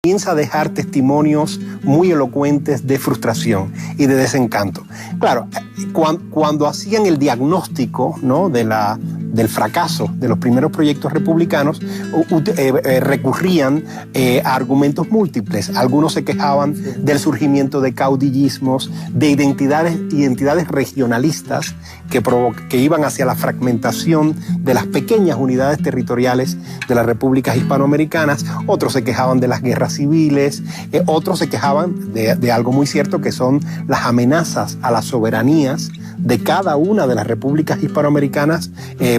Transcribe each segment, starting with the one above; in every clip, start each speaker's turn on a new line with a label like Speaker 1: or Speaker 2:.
Speaker 1: comienza a dejar testimonios muy elocuentes de frustración y de desencanto. Claro, cuando hacían el diagnóstico, ¿no?, del fracaso de los primeros proyectos republicanos, recurrían a argumentos múltiples. Algunos se quejaban del surgimiento de caudillismos, de identidades regionalistas que iban hacia la fragmentación de las pequeñas unidades territoriales de las repúblicas hispanoamericanas. Otros se quejaban de las guerras civiles, otros se quejaban de algo muy cierto, que son las amenazas a las soberanías de cada una de las repúblicas hispanoamericanas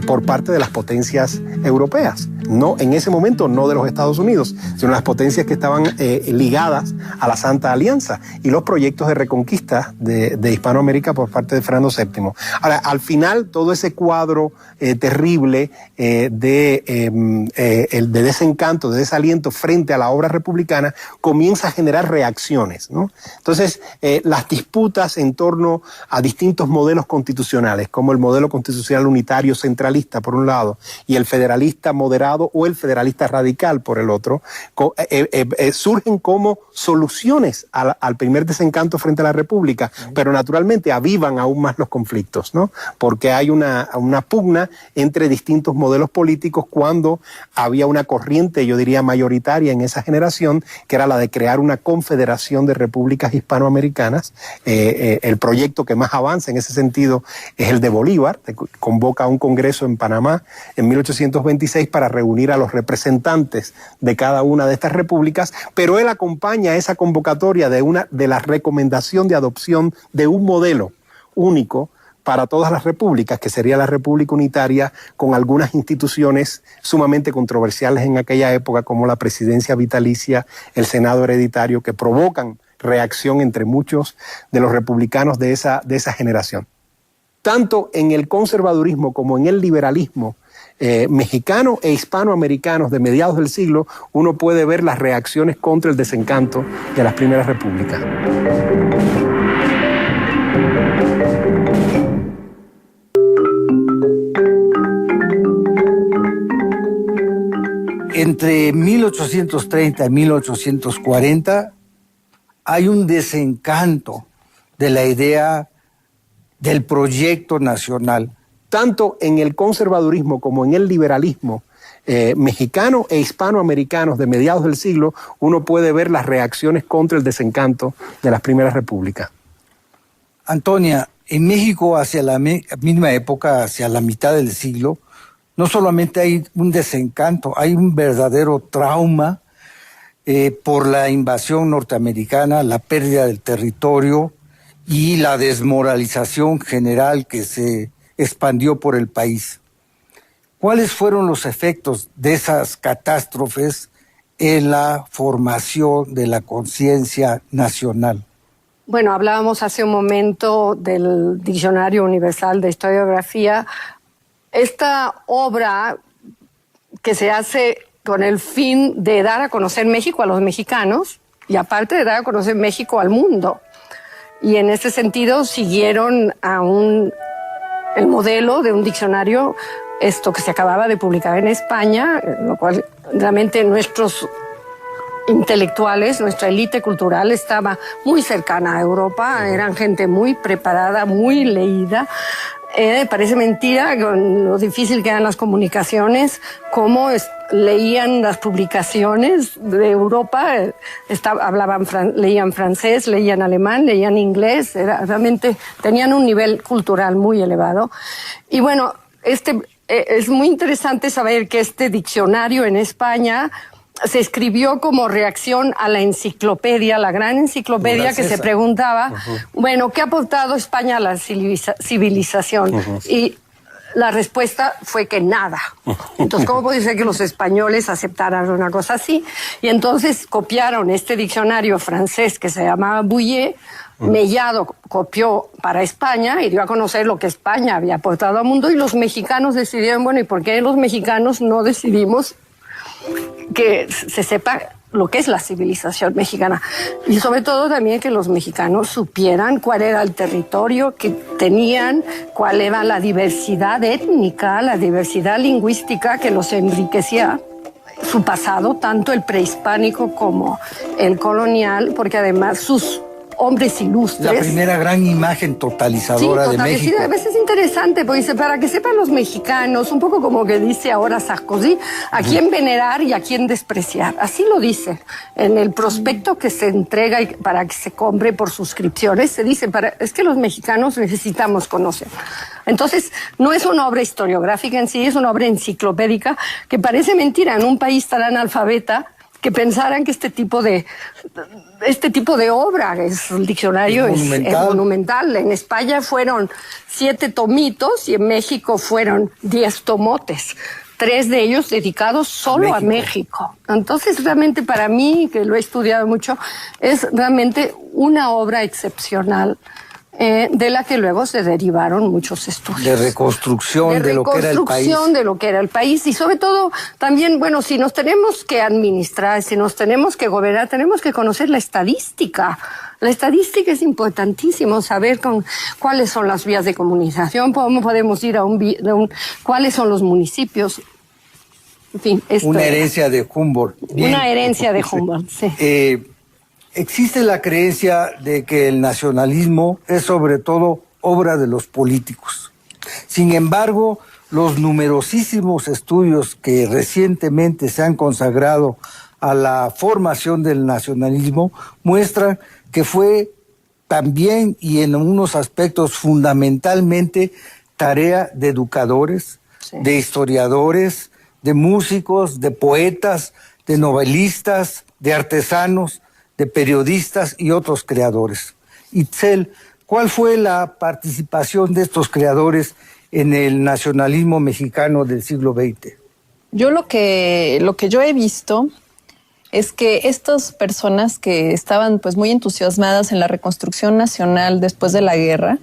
Speaker 1: por parte de las potencias europeas. No, en ese momento no de los Estados Unidos, sino las potencias que estaban ligadas a la Santa Alianza y los proyectos de reconquista de Hispanoamérica por parte de Fernando VII. Ahora, al final, todo ese cuadro terrible de desencanto, de desaliento frente a la obra republicana, comienza a generar reacciones, ¿no? Entonces, las disputas en torno a distintos modelos constitucionales, como el modelo constitucional unitario centralista por un lado y el federalista moderado o el federalista radical por el otro, surgen como soluciones al primer desencanto frente a la República, pero naturalmente avivan aún más los conflictos, ¿no? Porque hay una pugna entre distintos modelos políticos cuando había una corriente, yo diría mayoritaria en esa generación, que era la de crear una confederación de repúblicas hispanoamericanas. El proyecto que más avanza en ese sentido es el de Bolívar, que convoca a un congreso en Panamá en 1826 para reunir a los representantes de cada una de estas repúblicas, pero él acompaña esa convocatoria de la recomendación de adopción de un modelo único para todas las repúblicas, que sería la República Unitaria, con algunas instituciones sumamente controversiales en aquella época, como la presidencia vitalicia, el Senado hereditario, que provocan reacción entre muchos de los republicanos de esa generación. Tanto en el conservadurismo como en el liberalismo mexicano e hispanoamericanos de mediados del siglo, uno puede ver las reacciones contra el desencanto de las primeras repúblicas.
Speaker 2: Entre 1830 y 1840 hay un desencanto de la idea del proyecto nacional.
Speaker 1: Tanto en el conservadurismo como en el liberalismo mexicano e hispanoamericanos de mediados del siglo, uno puede ver las reacciones contra el desencanto de las primeras repúblicas.
Speaker 2: Antonia, en México hacia la misma época, hacia la mitad del siglo, no solamente hay un desencanto, hay un verdadero trauma por la invasión norteamericana, la pérdida del territorio y la desmoralización general que se expandió por el país. ¿Cuáles fueron los efectos de esas catástrofes en la formación de la conciencia nacional?
Speaker 3: Bueno, hablábamos hace un momento del Diccionario Universal de Historiografía. Esta obra que se hace con el fin de dar a conocer México a los mexicanos y aparte de dar a conocer México al mundo. Y en ese sentido siguieron el modelo de un diccionario, esto que se acababa de publicar en España, lo cual realmente nuestros intelectuales, nuestra élite cultural estaba muy cercana a Europa, eran gente muy preparada, muy leída. Parece mentira con lo difícil que eran las comunicaciones, cómo leían las publicaciones de Europa, leían francés, leían alemán, leían inglés, realmente tenían un nivel cultural muy elevado. Y bueno, es muy interesante saber que este diccionario en España se escribió como reacción a la enciclopedia, la gran enciclopedia que se preguntaba, bueno, ¿qué ha aportado España a la civilización? Y la respuesta fue que nada. Entonces, ¿cómo puede ser que los españoles aceptaran una cosa así? Y entonces copiaron este diccionario francés que se llamaba Bouillet. Mellado copió para España y dio a conocer lo que España había aportado al mundo, y los mexicanos decidieron, bueno, ¿y por qué los mexicanos no decidimos que se sepa lo que es la civilización mexicana? Y sobre todo también que los mexicanos supieran cuál era el territorio que tenían, cuál era la diversidad étnica, la diversidad lingüística que los enriquecía su pasado, tanto el prehispánico como el colonial, porque además sus hombres ilustres.
Speaker 2: La primera gran imagen totalizadora de México.
Speaker 3: A veces es interesante, porque dice, para que sepan los mexicanos, un poco como que dice ahora Sarkozy, a quién venerar y a quién despreciar. Así lo dice. En el prospecto que se entrega para que se compre por suscripciones, se dice, es que los mexicanos necesitamos conocer. Entonces, no es una obra historiográfica en sí, es una obra enciclopédica que parece mentira en un país tan analfabeta que pensaran que este tipo de obra, el diccionario es monumental. En España fueron 7 tomitos y en México fueron 10 tomotes. 3 de ellos dedicados solo a México. Entonces, realmente para mí, que lo he estudiado mucho, es realmente una obra excepcional. De la que luego se derivaron muchos estudios.
Speaker 2: De reconstrucción de lo que era el país. De
Speaker 3: lo que era el país. Y sobre todo, también, bueno, si nos tenemos que administrar, si nos tenemos que gobernar, tenemos que conocer la estadística. La estadística es importantísimo, saber cuáles son las vías de comunicación, cómo podemos ir a cuáles son los municipios. En fin,
Speaker 2: una herencia de Humboldt.
Speaker 3: Bien. Una herencia de Humboldt, sí.
Speaker 2: Existe la creencia de que el nacionalismo es sobre todo obra de los políticos. Sin embargo, los numerosísimos estudios que recientemente se han consagrado a la formación del nacionalismo muestran que fue también y en unos aspectos fundamentalmente tarea de educadores, de historiadores, de músicos, de poetas, de novelistas, de artesanos, de periodistas y otros creadores. Itzel, ¿cuál fue la participación de estos creadores en el nacionalismo mexicano del siglo XX?
Speaker 4: Yo lo que yo he visto es que estas personas que estaban pues muy entusiasmadas en la reconstrucción nacional después de la guerra,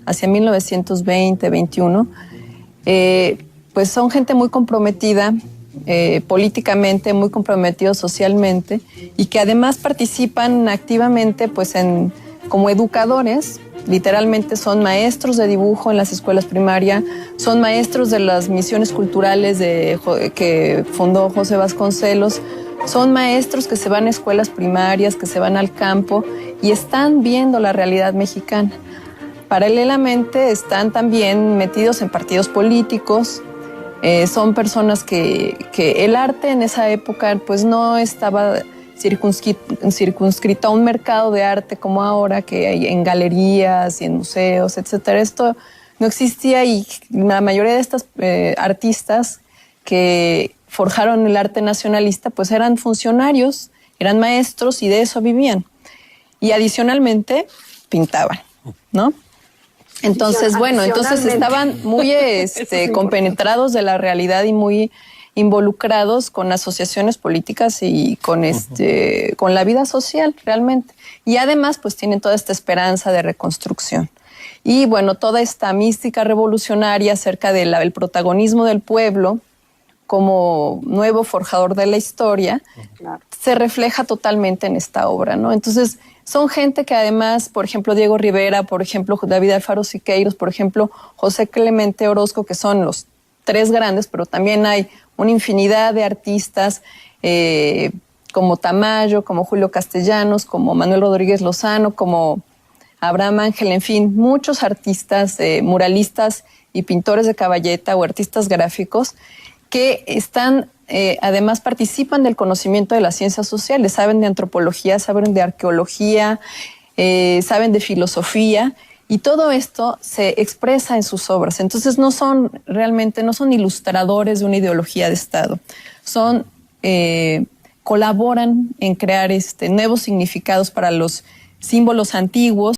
Speaker 4: hacia 1920-21, pues son gente muy comprometida políticamente, muy comprometidos socialmente y que además participan activamente pues como educadores. Literalmente son maestros de dibujo en las escuelas primarias, son maestros de las misiones culturales que fundó José Vasconcelos, son maestros que se van a escuelas primarias, que se van al campo y están viendo la realidad mexicana. Paralelamente están también metidos en partidos políticos. Son personas que el arte en esa época pues no estaba circunscrito a un mercado de arte como ahora, que hay en galerías y en museos, etcétera. Esto no existía y la mayoría de estas artistas que forjaron el arte nacionalista pues eran funcionarios, eran maestros y de eso vivían. Y adicionalmente pintaban, ¿no? Entonces, bueno, entonces estaban muy compenetrados de la realidad y muy involucrados con asociaciones políticas y con la vida social realmente. Y además, pues tienen toda esta esperanza de reconstrucción. Y bueno, toda esta mística revolucionaria acerca del protagonismo del pueblo como nuevo forjador de la historia, se refleja totalmente en esta obra, ¿no? Entonces, son gente que además, por ejemplo, Diego Rivera, por ejemplo, David Alfaro Siqueiros, por ejemplo, José Clemente Orozco, que son los 3 grandes, pero también hay una infinidad de artistas como Tamayo, como Julio Castellanos, como Manuel Rodríguez Lozano, como Abraham Ángel, en fin, muchos artistas, muralistas y pintores de caballeta o artistas gráficos que están, además participan del conocimiento de las ciencias sociales, saben de antropología, saben de arqueología, saben de filosofía, y todo esto se expresa en sus obras. Entonces no son ilustradores de una ideología de Estado, colaboran en crear nuevos significados para los símbolos antiguos.